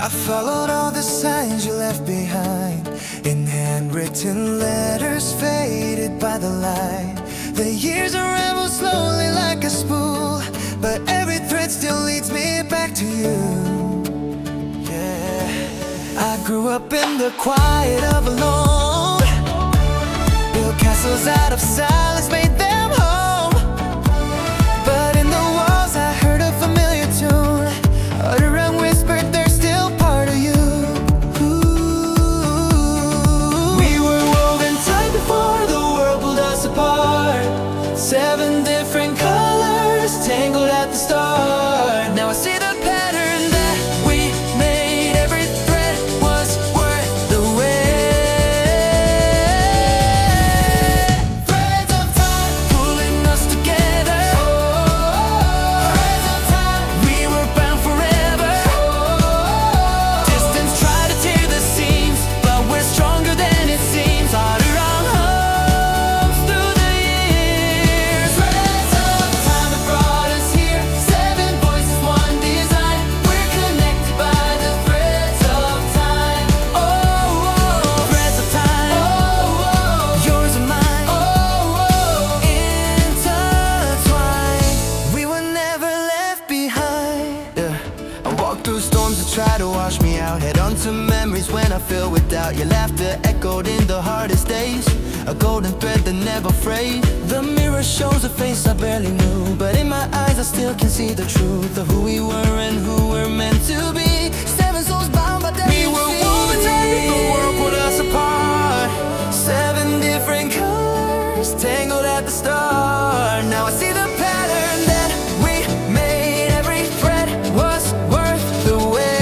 I followed all the signs you left behind, in handwritten letters faded by the light. The years unravel slowly like a spool, but every thread still leads me back to you. Yeah, I grew up in the quiet of alone, built castles out of silence, made them home. But in the walls I heard a familiar tune. Arirang whispered, they're still part of you. Ooh. We were woven tight before the world pulled us apart. 7 different colors tangled at the start. Now I see the pattern that we made. Every thread was worth the wait. Threads of time pulling us together. Threads of time, we were bound forever. Distance tried to tear the seams, but we're stronger than it seems. Arirang hums through the years. Threads of time that brought us here. 7 voices, 1 design. We're connected by the threads of time. Oh, threads of time. Yours and mine. Intertwined. We were never left behind. Yeah. I walked through storms that try to wash me out. Head on to memories when I feel without. Your laughter echoed in the hardest days, a golden thread that never frayed. The mirror shows a face I barely knew, but in my eyes I still can see the truth of who we were and who we're meant to be. 7 souls bound by destiny. We were woven tight, the world pulled us apart. 7 different colors tangled at the start. Now I see the pattern that we made. Every thread was worth the wait.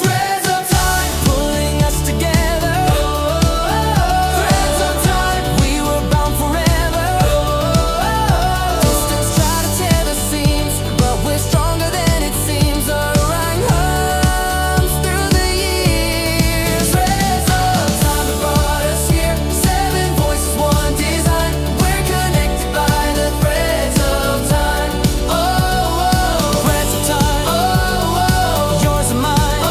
Threads of time pulling us together. Threads of time, we were bound forever. Distance tried to tear the seams, but we're stronger than it seems. Arirang hums through the years. Threads of time that brought us here. 7 voices, 1 design. We're connected by the threads of time. Threads of time. Yours and mine.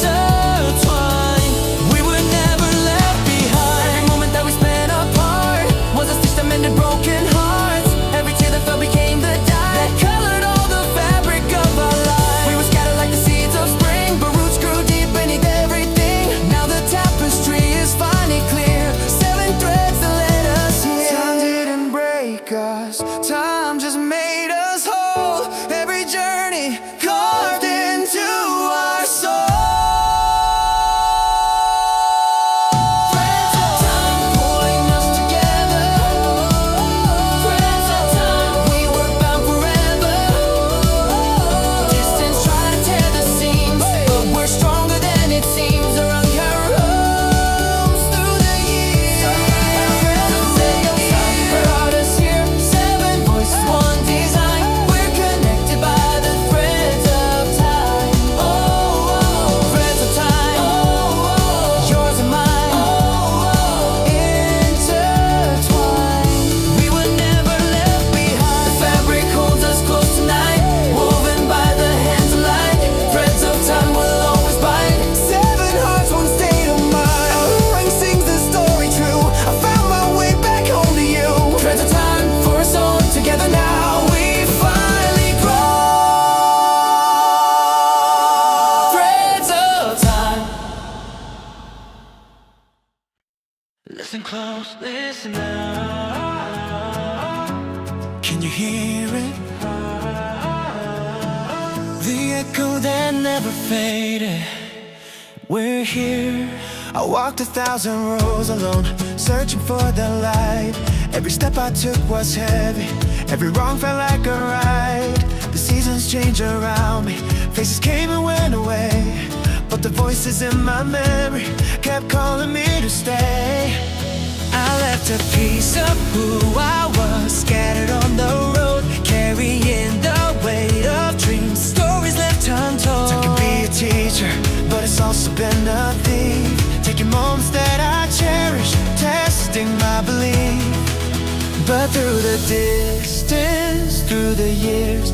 Intertwined. We were never left behind. Every moment that we spent apart was a stitch that mended broken hearts. Every tear that fell became the dye that colored all the fabric of our lives. We were scattered like the seeds of spring, but roots grew deep beneath everything. Now the tapestry is finally clear. 7 threads that led us here. Time didn't break us, time just made us whole. Every journey carved into our soul. Threads of time pulling us together. Threads of time, we were bound forever. Distance tried to tear the seams, but we're stronger than it seems. Around arrows through the years. Threads of time brought us here. 7 voices, 1 design. We're connected by the threads of time. Threads of time. Yours and mine. Intertwined. We were never left behind. The fabric holds us close tonight, woven by the hands of light. Threads of time will always bind. 7 hearts, 1 state of mind. Arirang sings the story true. I found my way back home to you. Threads of time for us all together now. We finally grow. Threads of time. Listen close, listen now. Can you hear it? The echo that never faded. We're here. I walked 1,000 rows alone, searching for the light. Every step I took was heavy, every wrong felt like a right. The seasons changed around me, faces came and went away, but the voices in my memory kept calling me to stay. I left a piece of who I was, scattered on the road, carrying the weight of dreams. Stories left untold. I can be a teacher, but it's also been a thief, taking moments that I cherish, testing my belief. But through the distance, through the years,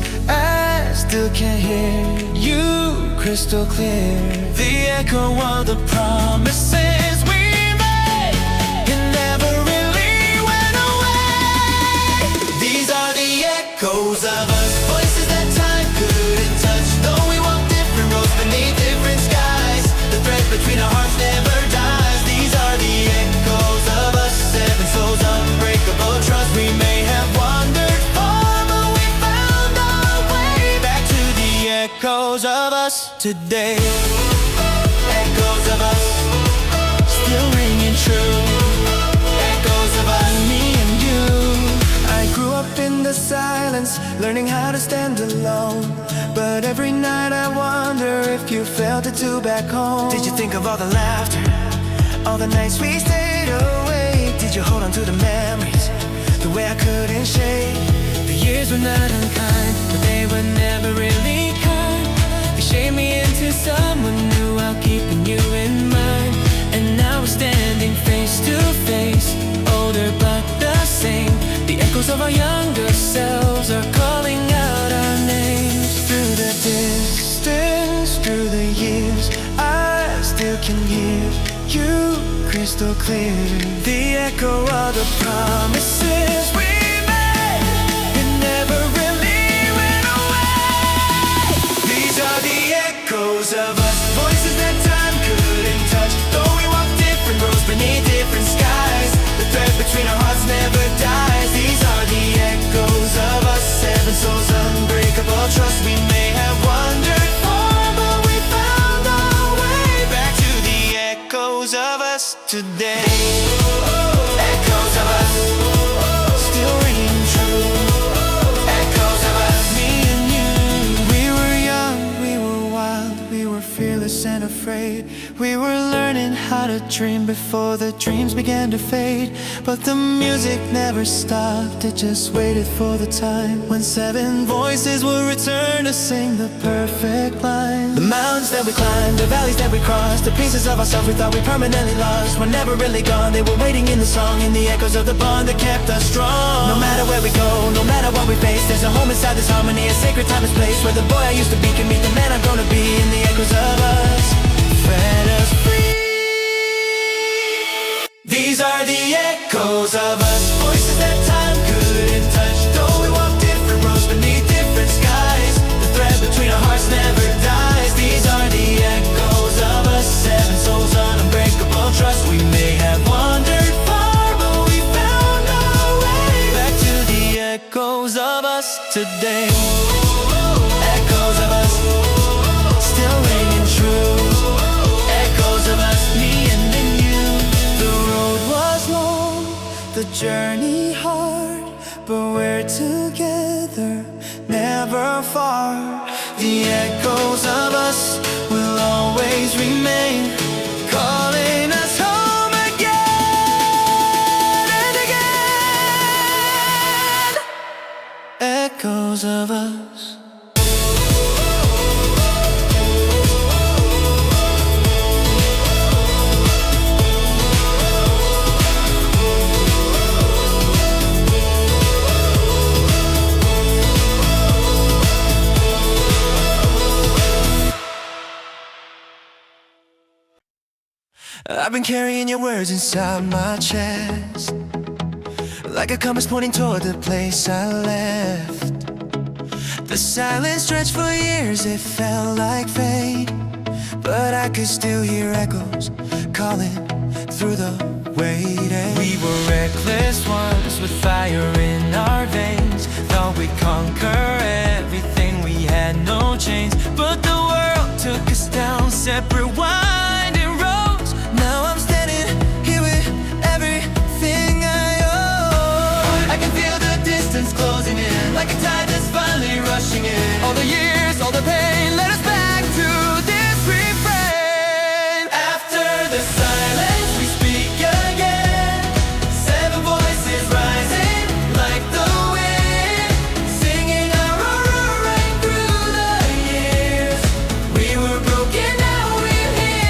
still can hear you crystal clear. The echo of the promises we made, it never really went away. These are the echoes of us, voices that time couldn't touch. Though we walk different roads beneath different skies, the thread between our hearts never dies. These are the echoes of us, seven souls, unbreakable trust. We may have wandered far, but we found our way back to the echoes of us today. Echoes of us, still ringing true. Echoes of us, me and you. I grew up in the silence, learning how to stand alone. But every night I wonder if you felt it too back home. Did you think of all the laughter, all the nights we stayed awake? Did you hold on to the memories, the way I couldn't shake? The years were not unkind, but they were never really kind. They shaped me into someone new while keeping you in mind. And now we're standing face to face, older but the same. The echoes of our younger selves are calling out our names. Through the distance, through the years, I still can hear you crystal clear. The echo of the promises we made, it never really went away. These are the echoes of us, voices that time couldn't touch. Though we walk different roads beneath different skies, the thread between our hearts never dies. These are the echoes of us, seven souls, unbreakable trust. We may have wandered far, but we found our way back to the echoes of us today. Echoes of us, still ringing true. Echoes of us, me and you. We were young, we were wild, we were fearless and afraid. We were learning how to dream before the dreams began to fade. But the music never stopped, it just waited for the time when seven voices will return to sing the perfect line. The mountains that we climbed, the valleys that we crossed, the pieces of ourselves we thought we permanently lost were never really gone. They were waiting in the song, in the echoes of the bond that kept us strong. No matter where we go, no matter what we face, there's a home inside this harmony, a sacred timeless place where the boy I used to be can meet the man I'm gonna be. In the echoes of us, let us free. These are the echoes of us, voices that time couldn't touch. Though we walk different roads beneath different skies, the thread between our hearts never dies. These are the echoes of us, seven souls, unbreakable trust. We may have wandered far, but we found our way back to the echoes of us today. Echoes of us, still ringing true. Echoes of us, me and then you. The road was long, the journey hard, but we're together, never far. The echoes of us will always remain, calling us home again and again. Echoes of us. I've been carrying your words inside my chest, like a compass pointing toward the place I left. The silence stretched for years, it felt like fate, but I could still hear echoes calling through the waiting. We were reckless ones with fire in our veins, thought we'd conquer everything, we had no chains. But the world took us down separate winding roads. Now I'm standing here with everything I own. I can feel the distance closing in, like a tide that's finally rushing in. All the years, all the pain, led us back to this refrain. After the silence we speak again, seven voices rising like the wind, singing our roar right through the years. We were broken, now we're here.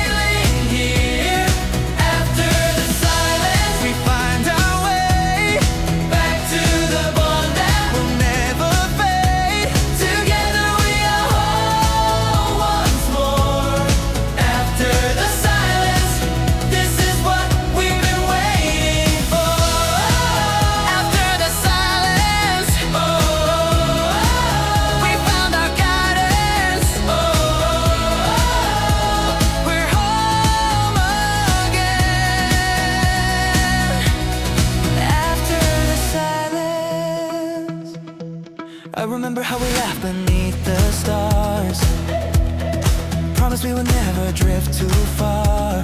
remember how we laughed beneath the stars. Promise we will never drift too far.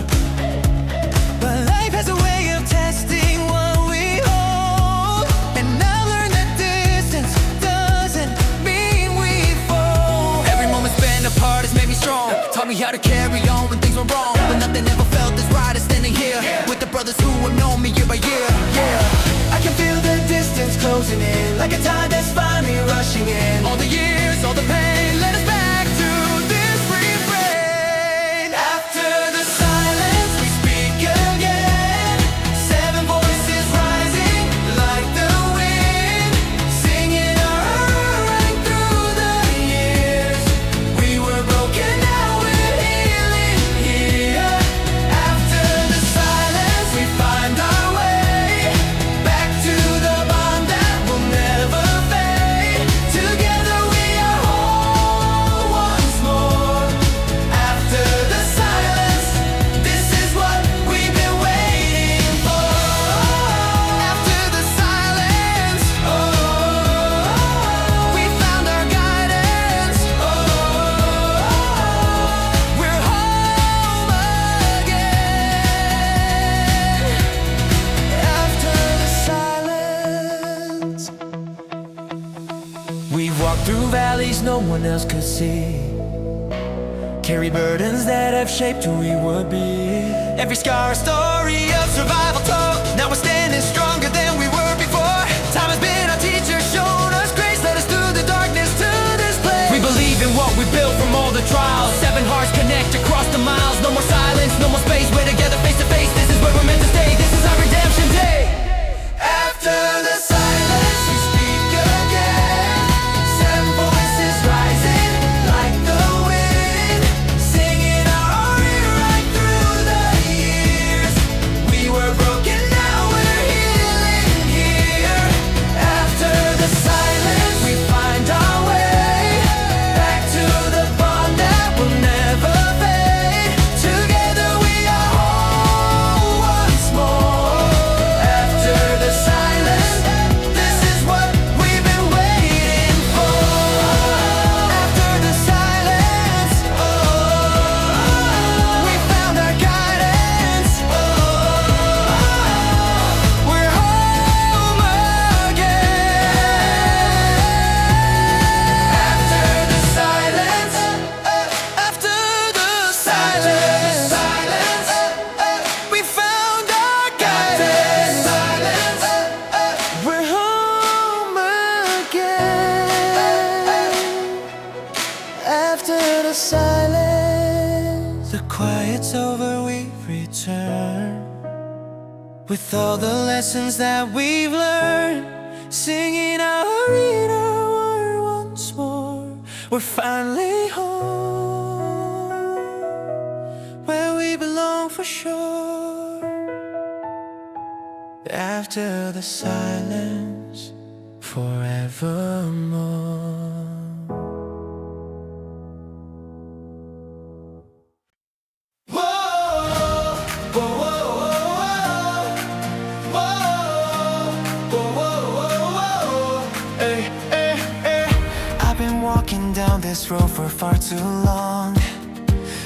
But life has a way of testing what we hold, and I learned that distance doesn't mean we fall. Every moment spent apart has made me strong. Taught me how to carry on when things were wrong. But nothing ever felt as right as standing here with the brothers who have known me year by year. Yeah, I can feel the distance closing in, like a tide that's finally rushing in. All the years, all the pain, led us back to this refrain. After the silence, we speak again. Seven voices rising like the wind, singing our right through the years. We were broken, now we're healing here. After the silence, we find our way back to the bond that will never fade. Together we are whole once more. After the silence, this is what we've been waiting for. After the silence, we found our guidance. We're home again. After the silence, we walked through valleys no one else could see, carry burdens that have shaped who we would be. Every scar a story of survival told. Now we're standing stronger than we were before. Time has been our teacher, shown us grace, led us through the darkness to this place. We believe in what we built from all the trials. Seven hearts connect across the miles. No more silence, no more space. We're together face to face. This is where we're meant to stay. This is our redemption day. After the silence, we speak again. Seven voices rising like the wind, singing our right through the years. We were broken, now we're healing here. After the silence, we find our way back to the bond that will never fade. Together we are whole once more. After the silence, this is what we've been waiting for. After the silence, we found our guidance. We're home again. After the silence, after the silence, we found our guidance. We're home again. After the silence, the quiet's over, we return with all the lessons that we've learned, singing our inner word once more. We're finally home, where we belong for sure. After the silence, forevermore. I've been walking down this road for far too long,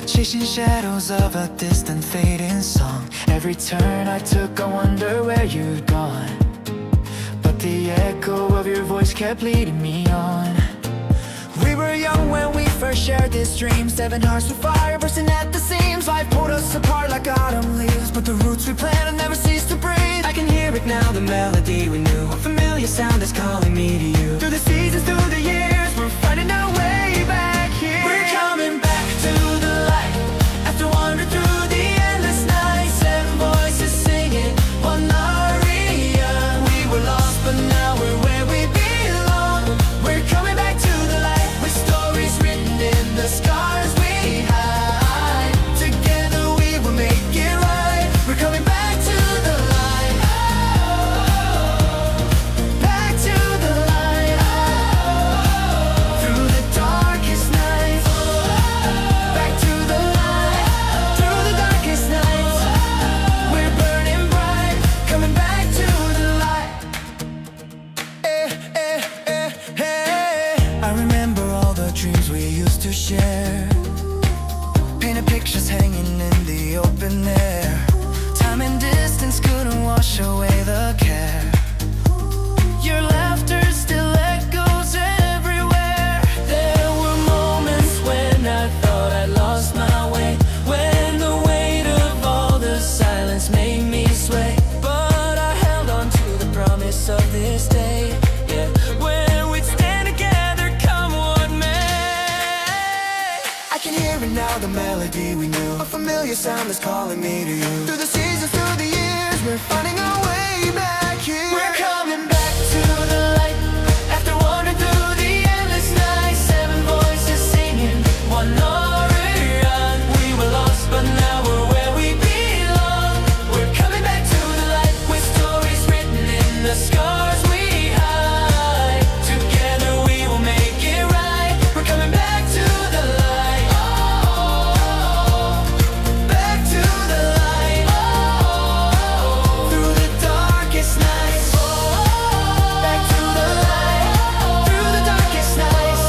chasing shadows of a distant fading song. Every turn I took, I wonder where you'd gone, but the echo of your voice kept leading me on. We were young when we first shared this dream. Seven hearts with fire bursting at the seams. Life pulled us apart like autumn leaves, but the roots we planted never cease to breathe. I can hear it now, the melody we knew, a familiar sound is calling me to you. Through the seasons, through the years, we're finding our way back here. We're coming back to the light, after wandering through the endless night. Seven voices singing one aria. We were lost, but now we're where we belong. We're coming back to the light, with stories written in the scars we hide. Together we will make it right. We're coming back to your sound that's calling me to you. Through the seasons, through the years, we're finding our way back here. We're coming back to the light. After wandering through the endless night, 7 voices singing, one Arirang. We were lost, but now we're where we belong. We're coming back to the light, with stories written in the scars we hide. Together we will make it right. We're coming back to the light. Back to the light. Through the darkest nights. Back to the light. Through the darkest nights.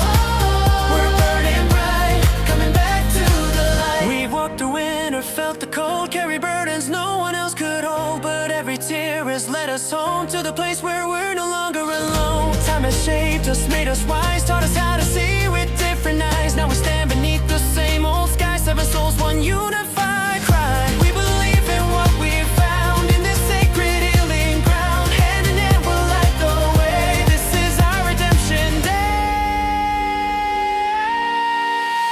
We're burning bright. Coming back to the light. We've walked through winter, felt the cold, carry burdens no one else could hold. But every tear has led us home to the place where we're no longer alone. Time has shaped us, made us wise, taught us how to see with different eyes. Now we stand beneath the same old sky, 7 souls, one unified cry. We believe in what we found in this sacred healing ground. Hand in hand we'll light the way. This is our redemption day.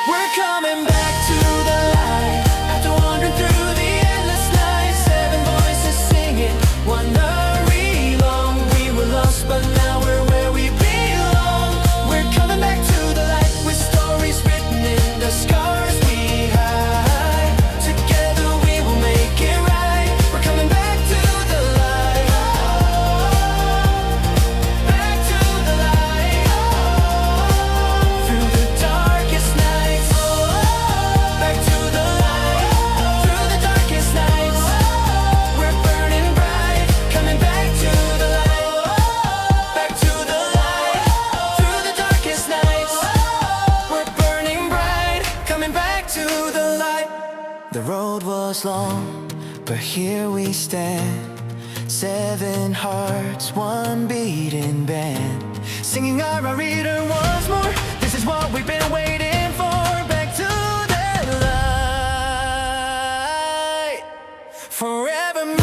We're coming back to the light. After wandering through the endless night, 7 voices singing, one Arirang. We were lost, but now we're where we belong. We're coming back to the light, with stories written in the scars we hide. Together we will make it right. We're coming back to the light. Back to the light. Through the darkest nights. Back to the light. Through the darkest nights. We're burning bright. Coming back to the light. Back to the light. Through the darkest nights. We're burning bright. Coming back to the light. The road was long, but here we stand. 7 hearts, one beating band, singing our Arirang once more. This is what we've been waiting for. Back to the light, forevermore.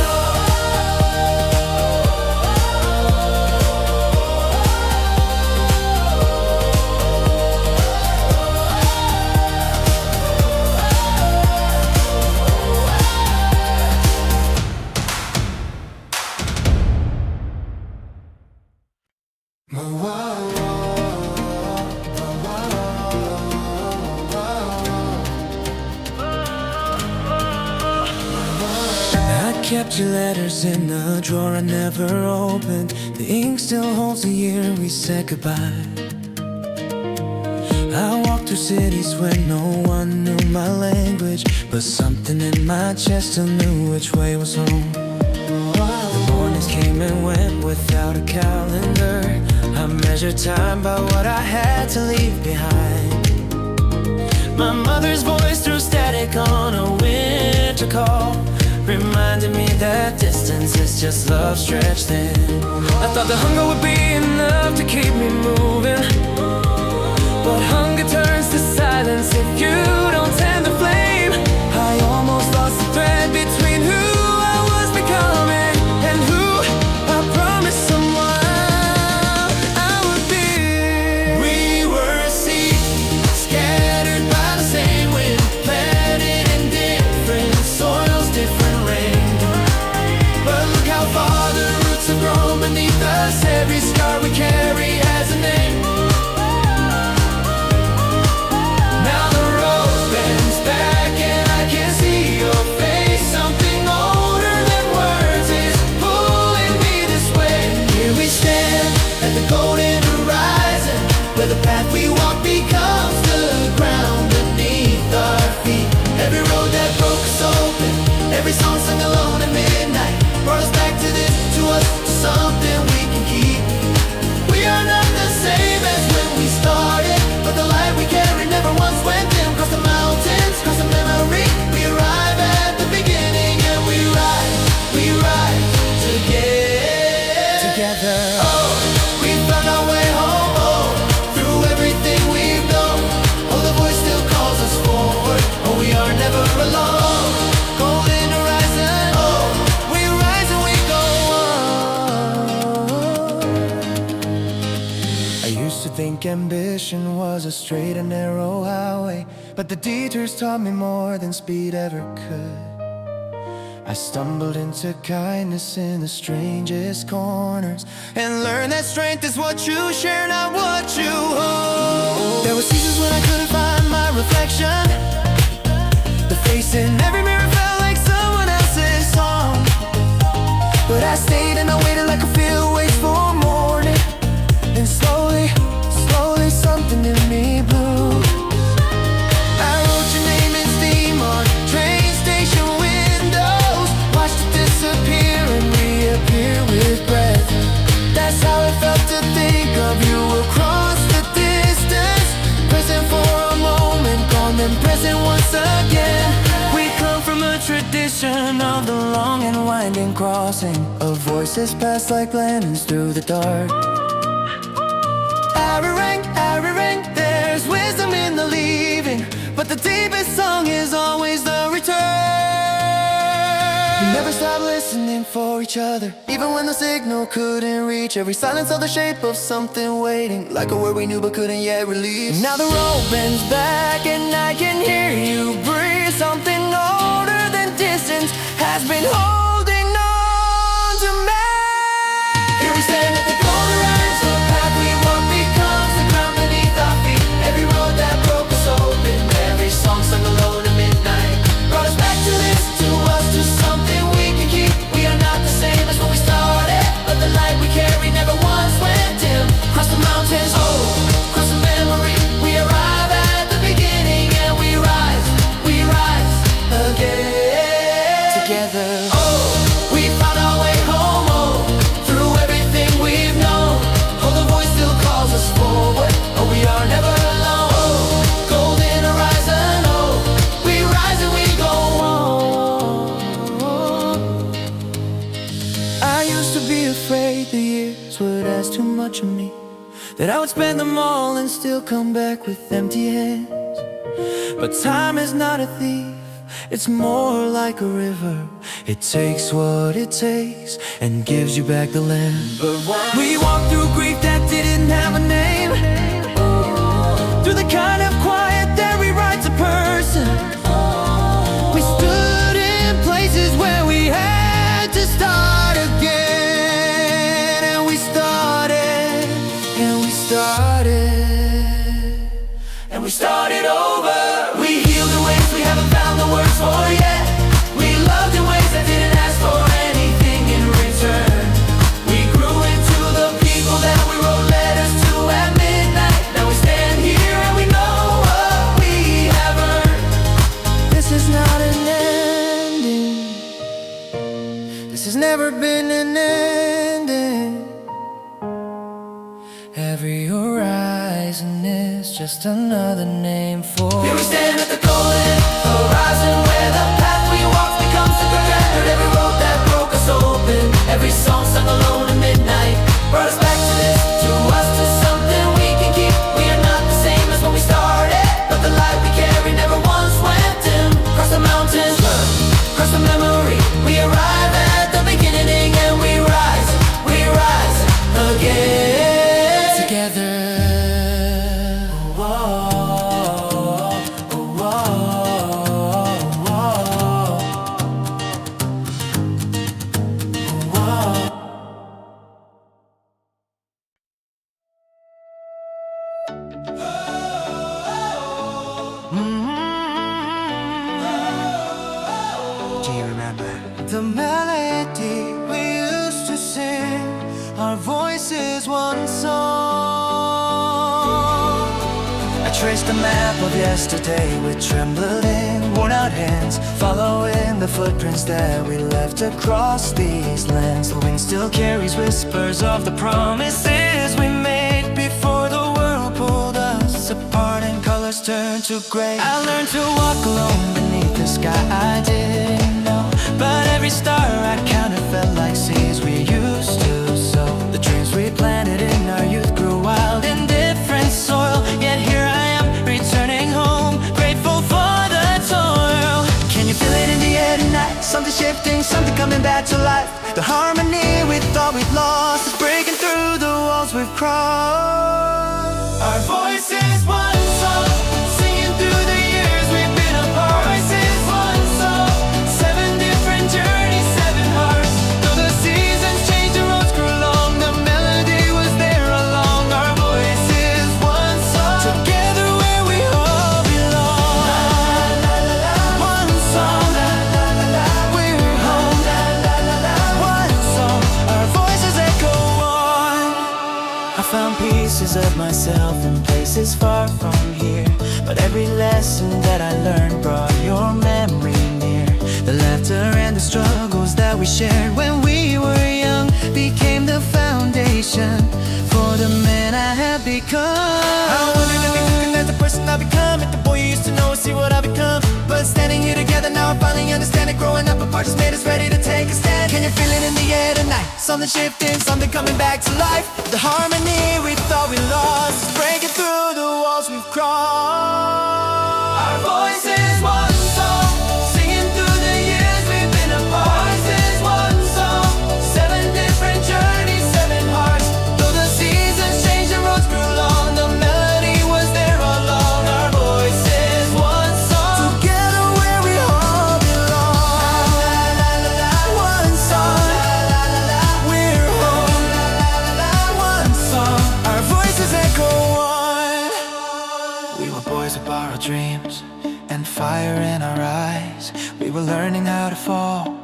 I kept your letters in the drawer I never opened. The ink still holds the year we said goodbye. I walked through cities where no one knew my language, but something in my chest still knew which way was home. The mornings came and went without a calendar. I measured time by what I had to leave behind. My mother's voice threw static on a winter call, reminded me that distance is just love stretched thin. I thought the hunger would be enough to keep me moving, but hunger turns to silence if you don't tend the flame. I almost lost the thread between who I was becoming and who I promised someone I would be. We were a seed, scattered by the same wind, planted in different soils, different rain. But look how far the roots have grown beneath us. Every scar we carry has a name. Now the road bends back and I can see your face. Something older than words is pulling me this way. Here we stand at the golden horizon, where the path we walk becomes the ground beneath our feet. Every road that broke us open, every song sung alone at midnight, brought us back to this, to us, to something we can keep. We are not the same as when we started, but the light we carry never once went dim. Cross the mountains, cross the memory, we arrive at the beginning and we ride together. Oh, we found our way home, oh, through everything we've known. Oh, the voice still calls us forward, oh, we are never alone. Golden horizon, oh, we rise and we go on. I used to think ambition transition was a straight and narrow highway, but the detours taught me more than speed ever could. I stumbled into kindness in the strangest corners, and learned that strength is what you share, not what you hold. There were seasons when I couldn't find my reflection. The face in every mirror felt like someone else's song, but I stayed and I waited like a field waits for morning. And slowly, slowly something in me blew. I wrote your name in steam on train station windows, watched it disappear and reappear with breath. That's how it felt to think of you across the distance, present for a moment, gone then present once again. We come from a tradition of the long and winding crossing of voices passed like lanterns through the dark. Arirang, Arirang, there's wisdom in the leaving, but the deepest song is always the return. We never stop listening for each other, even when the signal couldn't reach. Every silence held the shape of something waiting, like a word we knew but couldn't yet release. Now the road bends back and I can hear you breathe. Something older than distance has been holding on to me. Here we stand at the corner ends, the path we walk becomes the ground beneath our feet. Every road that broke us open, every song sung alone at midnight, brought us back to this, to us, to something we can keep. We are not the same as when we started, but the light we carry never once went dim. Cross the mountains, oh, cross the memory, we arrive at the beginning and we rise again. Together, oh, we found our way home, oh, through everything we've known. Oh, the voice still calls us forward, oh, we are never alone. Oh, golden horizon, oh, we rise and we go on. I used to be afraid the years would ask too much of me, that I would spend them all and still come back with empty hands. But time is not a thief, it's more like a river. It takes what it takes and gives you back the land. But we walked through grief that didn't have a name, through the kind of quiet that rewrites a person. We stood in places where we had to start again. And we started, and we started, and we started over. We healed in ways we haven't found the words for yet. We loved in ways that didn't ask for anything in return. We grew into the people that we wrote letters to at midnight. Now we stand here and we know what we have earned. This is not an ending, this has never been an ending. Every horizon is just another name for. Here we stand at the golden horizon, where the path we walk becomes the ground. Every road that broke us open, every song sung alone at midnight, brought us back to this, to us, to something we can keep. We are not the same as when we started, but the light we carry never once went dim. Cross the mountains, cross the memory, we arrive at the beginning and we rise again. Together. Do you remember? The melody we used to sing, our voices one song. I traced the map of yesterday with trembling, worn out hands, following the footprints that we left across these lands. The wind still carries whispers of the promises we made before the world pulled us apart and colors turned to gray. I learned to walk alone beneath the sky I didn't know, but every star I counted felt like seeds we used to sow. The dreams we planted in our youth grew wild in different soil, yet here I am returning home, grateful for the toil. Can you feel it in the air tonight? Something shifting, something coming back to life. The harmony we thought we'd lost is breaking through the walls we've crossed. Our voices pieces of myself in places far from here. But every lesson that I learned brought your memory near. The laughter and the struggles that we shared when we were young became the foundation for the man I have become. I wondered if you looking at the person I become, if the boy you used to know, see what I become. But standing here together now I finally understand it. Growing up apart just made us ready to take a stand. Can you feel it in the air tonight? Something shifting, something coming back to life. The harmony we thought we lost is breaking through the walls we've crossed. Our voices one song, singing through the years we've been apart. Voices one song, 7 different journeys, 7 hearts. Though the seasons changed and roads grew long, the melody was there all along. Our voices one song, together where we all belong. One song, we're home. One song, our voices echo on. We were boys with borrowed dreams and fire in our eyes. We were learning how to fall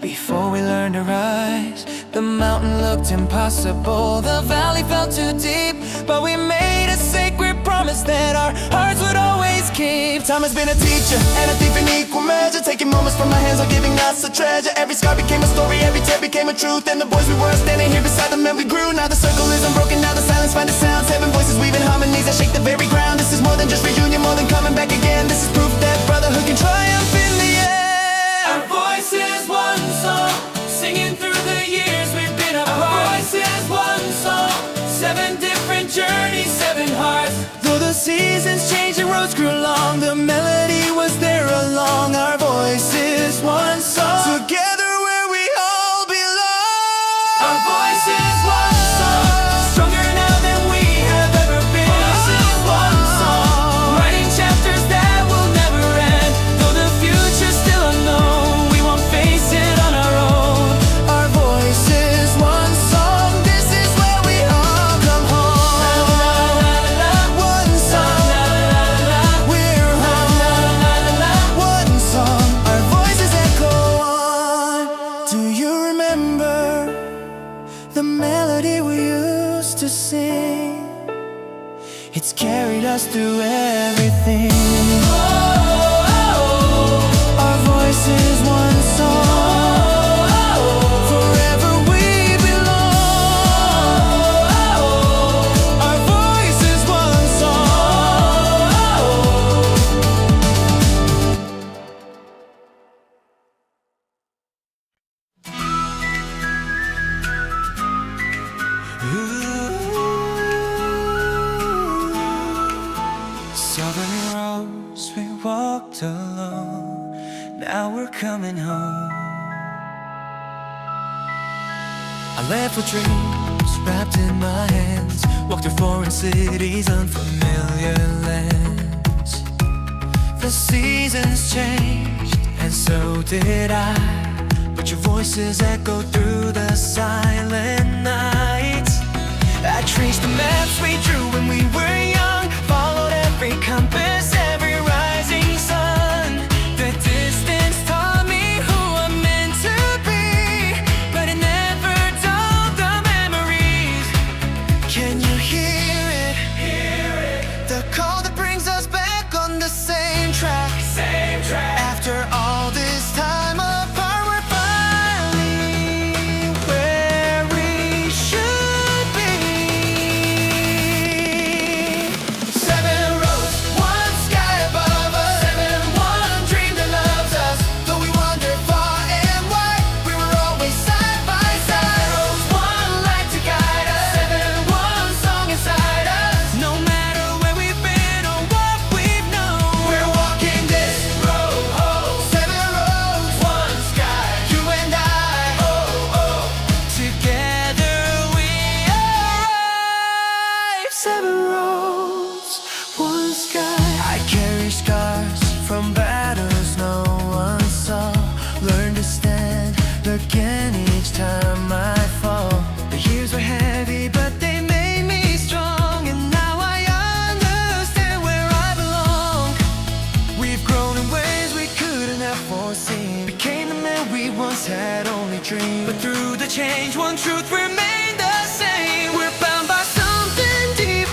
before we learned to rise. The mountain looked impossible, the valley felt too deep, but we made a sacred promise that our hearts would always keep. Time has been a teacher and a thief in equal measure, taking moments from our hands while giving us a treasure. Every scar became a story, every tear became a truth, and the boys we were standing here beside them and we grew. Now the circle is unbroken, now the silence finds a sound. 7 voices weaving harmonies that shake the very ground. This is more than just reunion, more than coming back again. This is proof that brotherhood can triumph in the end. Our voices one song, singing through the years we've been apart. Our voices one song, 7 different journeys, 7 hearts. Though the seasons changed and roads grew long, the melody was there along. Our voices one song, together where we all belong. Our voices one song, stronger now than we have ever been. Voices one song, writing chapters that will never end. Though the future's still unknown, we won't face it on our own. Our voices one song, this is where we all come home. One song, we're home. One song, our voices echo on. Do you remember the melody we used to sing? It's carried us through everything. Our voices one song, forever we belong. Our voices one song. So many roads we walked alone, now we're coming home. I left with dreams wrapped in my hands, walked through foreign cities, unfamiliar lands. The seasons changed, and so did I, but your voices echo through the silent nights. I traced the maps we drew when we were young, followed every compass, every rising sun. The distance taught me who I'm meant to be, but it never dulled the memories. Can you hear it? The call that brings us back on the same track. After all this time apart, we're finally where we should be. 7 roads, 1 sky above us, 7, 1 dream that loves us. Though we wander far and wide, we were always side by side. Roads, 1 light to guide us, 7, 1 song inside us. No matter where we've been or what we've known, we're walking this road. 7 roads, 1 sky, you and I. Together we arrive. 7 roads, 1 sky. I carry scars from battles no one saw. Learn to stand again each time I fall. The years were heavy, but they made me strong, and now I understand where I belong. We've grown in ways we couldn't have foreseen, became the men we once had only dreamed. But through the change, one truth remained the same. We're bound by something deep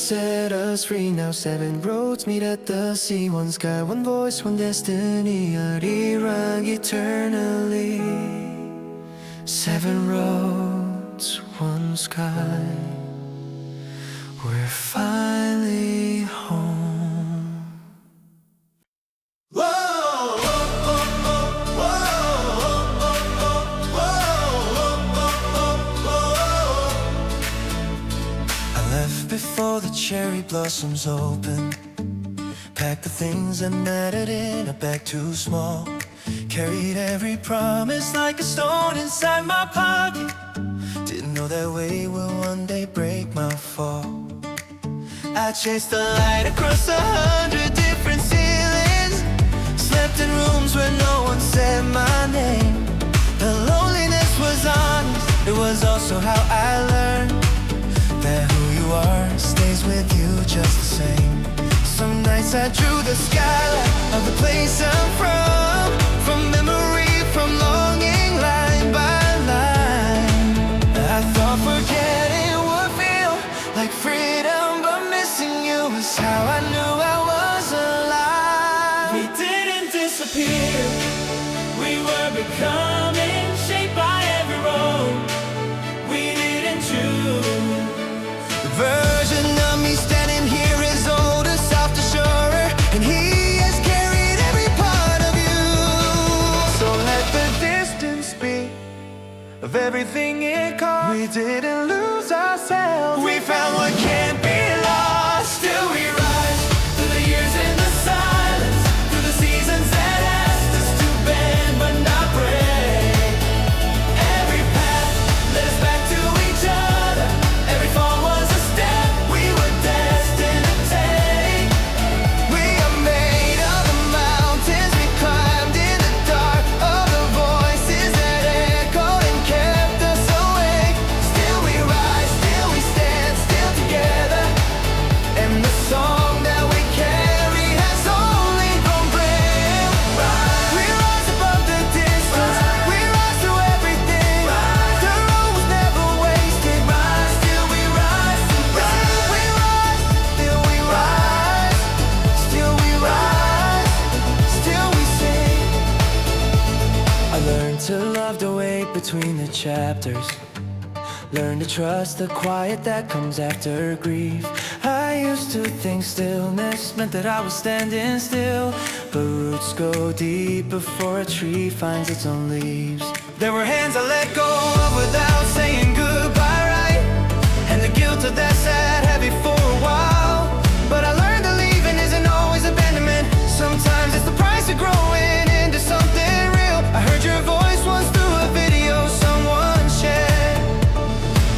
set us free. Now 7 roads meet at the sea. One sky, one voice, one destiny. Arirang eternally. 7 roads, one sky. We're finally home. Before the cherry blossoms open, packed the things that mattered in a bag too small. Carried every promise like a stone inside my pocket. Didn't know that weight will one day break my fall. I chased the light across 100 different ceilings. Slept in rooms where no one said my name. The loneliness was honest, it was also how I learned that who you are stays with you just the same. Some nights I drew the skyline of the place I'm from memory, from longing, line by line. I thought forgetting would feel like freedom, but missing you was how I knew I was alive. We didn't disappear, we were becoming, shaped by every road we didn't choose. The version of me standing here is older, softer, surer, and he has carried every part of you. So let the distance speak of everything it cost. We didn't lose ourselves, we found what can't be lost. Still we rise through the years in the silence, through the seasons that asked us to bend but not break. Every path led us back to each other, every fall was a step we were destined to take. We are made of the mountains we climbed, in the dark of the voices that echoed and kept us awake. Still we rise, still we stand, still together, and the song that we carry has only grown brave. We rise above the distance, we rise through everything. The road was never wasted. Still we rise, still we rise, still we rise, still we rise, still we sing. I learned to love the wait between the chapters. Learn to trust the quiet that comes after grief. I used to think stillness meant that I was standing still, but roots go deep before a tree finds its own leaves. There were hands I let go of without saying goodbye, right? And the guilt of that sat heavy for a while. But I learned that leaving isn't always abandonment. Sometimes it's the price of growing into something real. I heard your voice once through a video someone shared.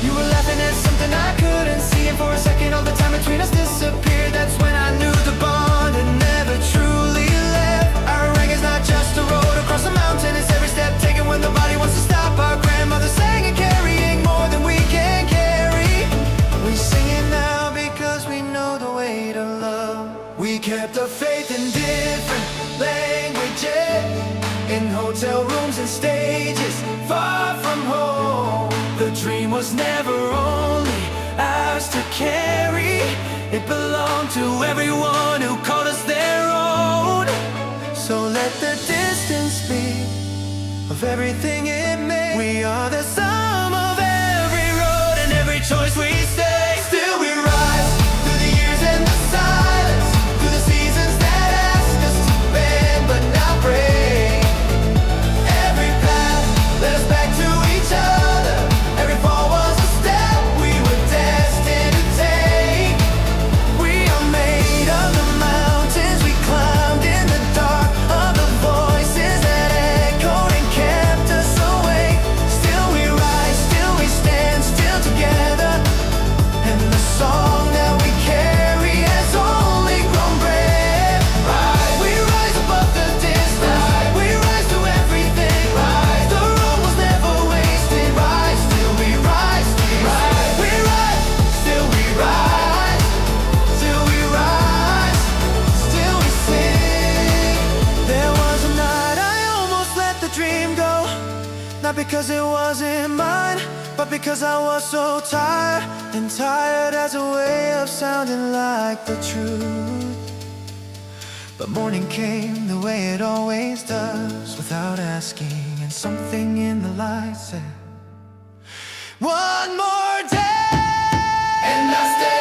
You were laughing at something I couldn't see, and for a second all the time between us disappeared. That's when I knew the bond had never truly left. Arirang is not just a road across a mountain, it's every step taken when the body wants to stop. Our grandmother sang it, carrying more than we can carry. We sing it now because we know the way to love. We kept our faith in different languages, in hotel rooms and stages, far from home. The dream was never only ours to carry, it belonged to everyone who called us their own. So let the distance speak of everything it made. We are the sum of every road and every choice we stay. Still we rise through the years and the silence, through the seasons that asked us to bend but not break. Every path led us back to each other, every fall was a step we were destined to take. We are made of the mountains we climbed, in the dark of the voices that echoed and kept us awake. Still we rise, Not because it wasn't mine, but because I was so tired. And tired as a way of sounding like the truth. But morning came the way it always does, without asking. And something in the light said, one more day. And I stayed.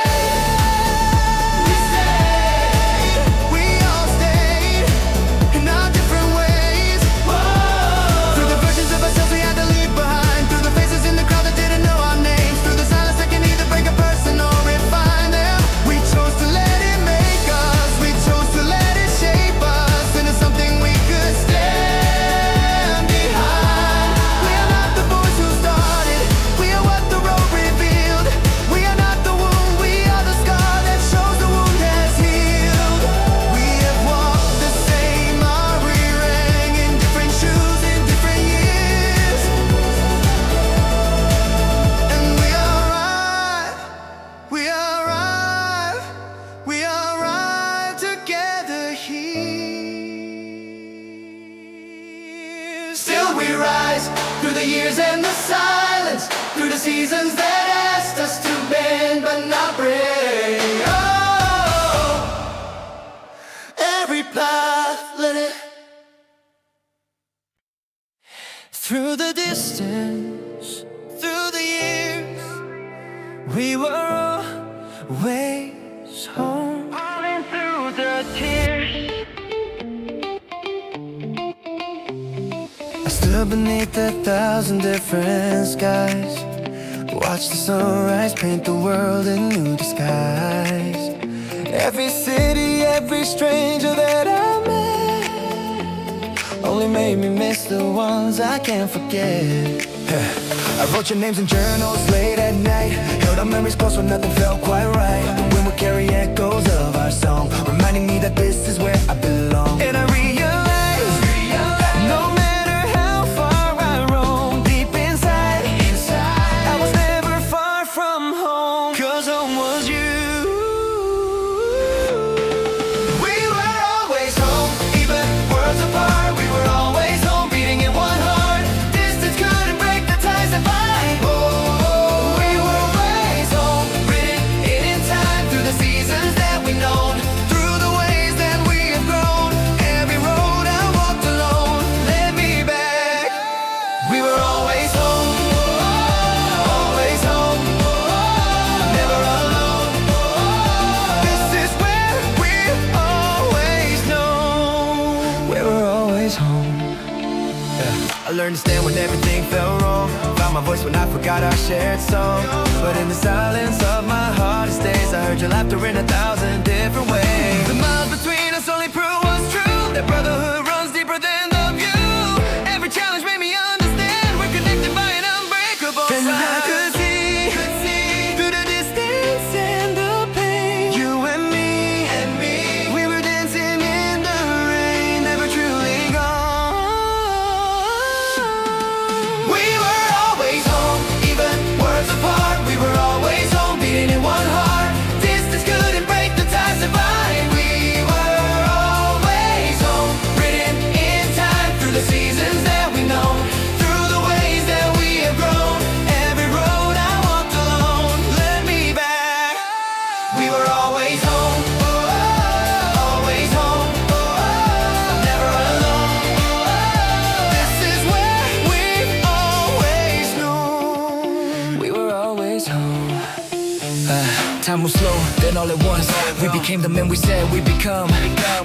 Still we rise through the years and the silence, through the seasons that asked us to bend but not break. Oh, every path led it through the distance, through the years. We were always home, falling through the tears. Stood beneath 1,000 different skies, watch the sunrise paint the world in new disguise. Every city, every stranger that I met only made me miss the ones I can't forget. I wrote your names in journals late at night, held our memories close when nothing felt quite right. The wind would carry echoes of our song, reminding me that this is where I belong. And I realized no matter how far I roam, deep inside I was never far from home, 'cause home was you. We were always home, even worlds apart. We were always home, beating in one heart. Distance couldn't break the ties that bind. Oh, we were always home, written in time through the seasons that we've known, through the ways that we have grown. Every road I walked alone led me back. We were always home, always home, never alone. This is where we've always known. We were always home. I learned to stand when everything felt wrong, found my voice when I forgot our shared song. But in the silence of my hardest days, I heard your laughter in 1,000 different ways. The miles between us only prove what's true, that brotherhood runs deeper than the view. Every challenge made me understand we're connected by an unbreakable tie. And I could see through the distance and the pain, you and me, we were dancing in the rain, never truly gone. We were always home, even worlds apart. We were always home, beating in one heart. Distance couldn't break the ties that bind. We were always home, written in time through the seasons that we know, through the ways that we have grown. Every road I walked alone led me back. We were always home, always home, never alone. This is where we've always known. We were always home. Time was slow, then all at once we became the men we said we'd become.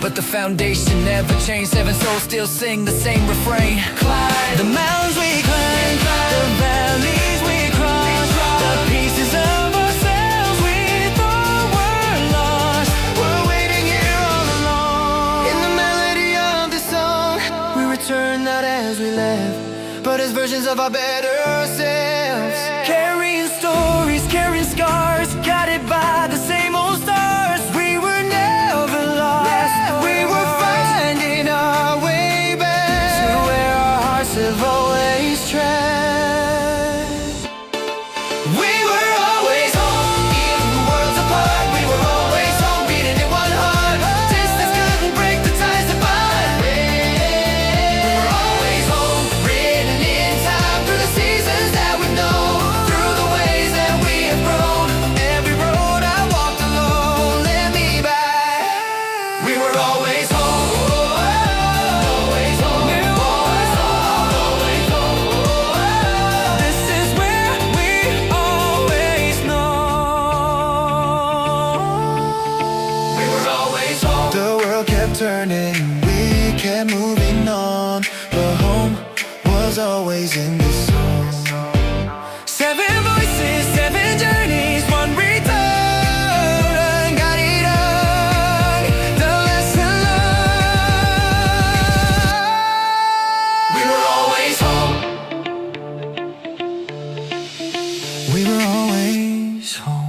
But the foundation never changed, 7 souls still sing the same refrain. Climb the mountains we climbed, the valleys we crossed, the pieces of ourselves we thought were lost, we're waiting here all along. In the melody of this song, we return not as we left, but as versions of our better selves. Carrying stories, carrying scars, guided by the same old stars. We were never lost, we were finding our way back to where our hearts have always tread. We were always home, even worlds apart. We were always home, beating in one heart. Distance couldn't break the ties that bind. We were always home, written in time was always in the song. Seven voices, seven journeys, one return. Arirang, the lesson learned. We were always home. We were always home.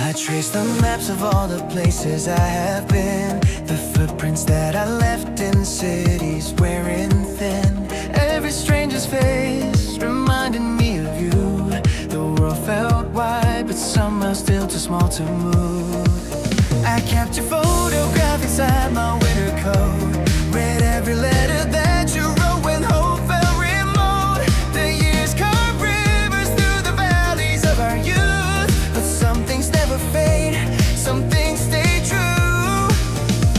I trace the maps of all the places I have been, the footprints that I left in cities wearing thin. Every stranger's face reminded me of you. The world felt wide, but somehow still too small to move. I kept your photograph inside my winter coat, read every letter that you wrote when hope felt remote. The years carved rivers through the valleys of our youth, but some things never fade, some things stay true.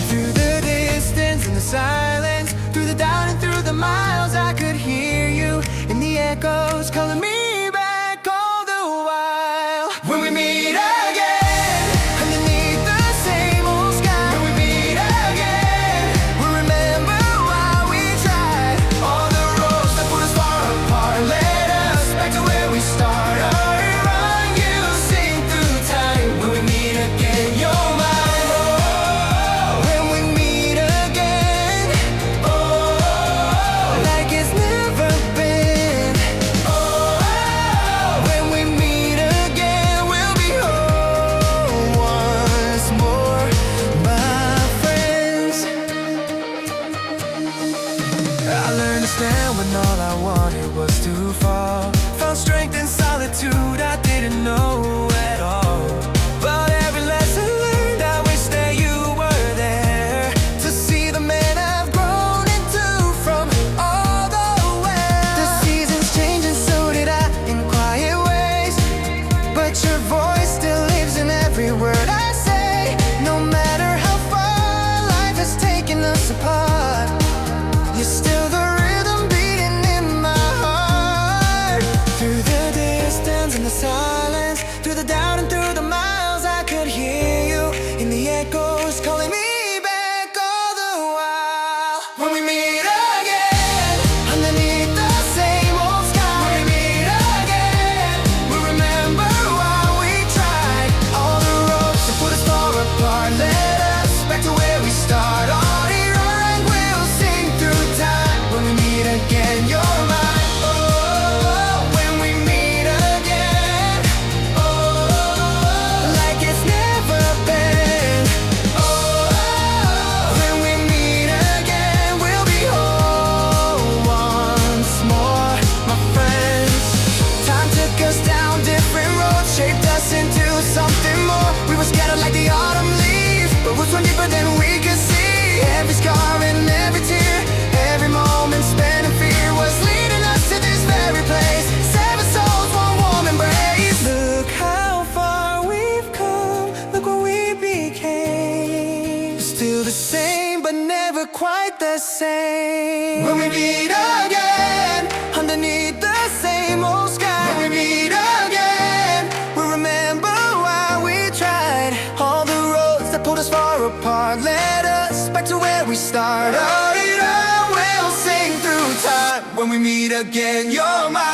Through the distance and the silence, through the doubt and through the miles, I could hear you in the echoes calling me back all the while. When we meet again underneath the same old sky, when we meet again, we'll remember why we tried. All the roads that put us far apart led us back to where we started. Arirang, you sing through time. When we meet again, you're mine. Oh, when we meet again, oh, like it's never been. Oh, when we meet again, we'll be home once more, my friends. I learned to stand when all I wanted was to fall. Found strength in solitude I didn't know at all. But every lesson learned, I wish that you were there to see the man I've grown into from all the way. The seasons changed and so did I in quiet ways, but your voice still lives in every word I say. No matter how far life has taken us apart, you're still the rhythm beating in my heart. Through the distance and the silence, through the doubt and through the miles, I could hear you in the echoes calling me back all the while. When we meet again underneath the same old sky, when we meet again, we'll remember why we tried. All the roads that put us far apart led us back to where we started. Arirang, we'll sing through time. When we meet again, you're mine. Oh, when we meet again, oh, like it's never been. Oh, when we meet again, we'll be home once more, my friends. Time took us down different roads, shaped us into something more. We were scattered like the autumn leaves, but roots went deeper than we could see. Every scar and every tear, every moment spent in fear was leading us to this very place. Seven souls, one warm embrace. Look how far we've come, look what we became. Still the same, but never quite the same. When we meet again underneath the same old sky, when we meet again, we'll remember why we tried. All the roads that pulled us far apart led us back to where we started. Arirang, we'll sing through time. When we meet again, you're mine.